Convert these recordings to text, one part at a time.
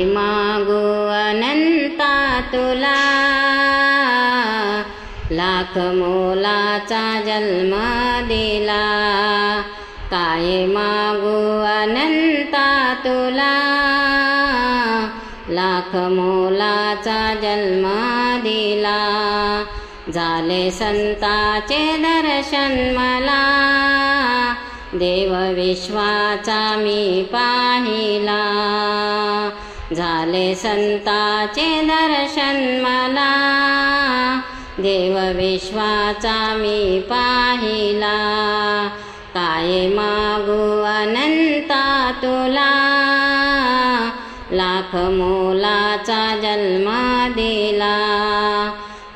मागू अनंता तुला, लाख मोलाचा जन्म दिला। काय मागू अनंता तुला, लाख मोलाचा जन्म दिला। झाले संताचे दर्शन मला, देव विश्वाचा मी पाहिला। झाले संताचे दर्शन मला, देव विश्वाचा मी पाहिला। काय मागू अनंता तुला, लाख मोलाचा जन्म दिला।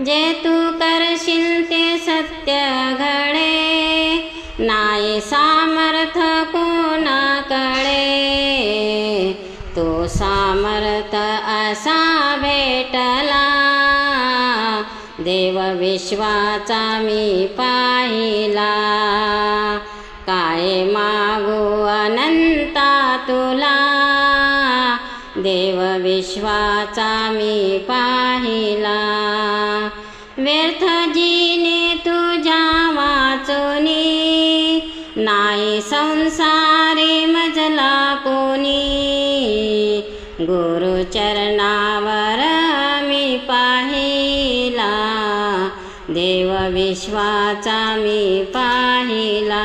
जे तू करशील ते सत्य घडे, नाही सामर्थ कोणाकडे। तो सामर्थ असा भेटला, देव विश्वाचा मी पाहिला। काय मागू अनंता तुला, देव विश्वाचा मी पाहिला। व्यर्थ जीने तुझ्या वाचुनी, नाही संसारी मजला कोणी। गुरुचरणावर मी पाहिला, देव विश्वाचा मी पाहिला।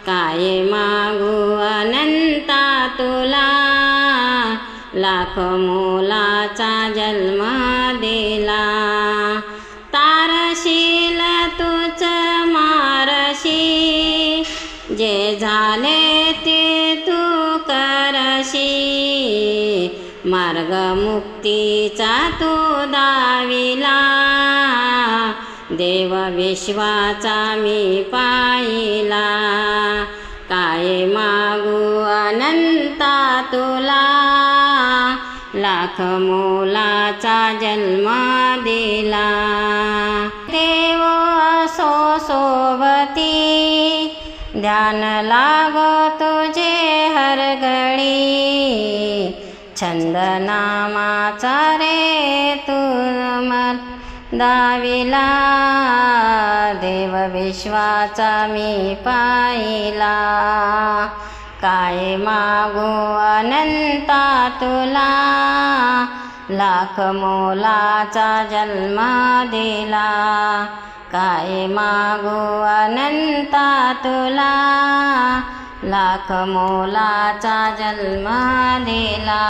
काय मागू अनंता तुला, लाख मोलाचा जन्म दिला। तारशील तूच मारशी, जे झाले ते तू करशी। मार्ग मुक्तीचा तू दाविला, देव विश्वाचा मी पाहिला। काय मागू अनंता तुला, लाख मोलाचा जन्म दिला। देव असो सोबती, ध्यान लागो तुझे हरघडी। छंद नामाचा रे तू दाविला, देव विश्वाचा मी पाहिला। काय मागू अनंता तुला, लाख मोलाचा जन्म दिला। काय मागू अनंता तुला, लाख मोलाचा जन्म दिला।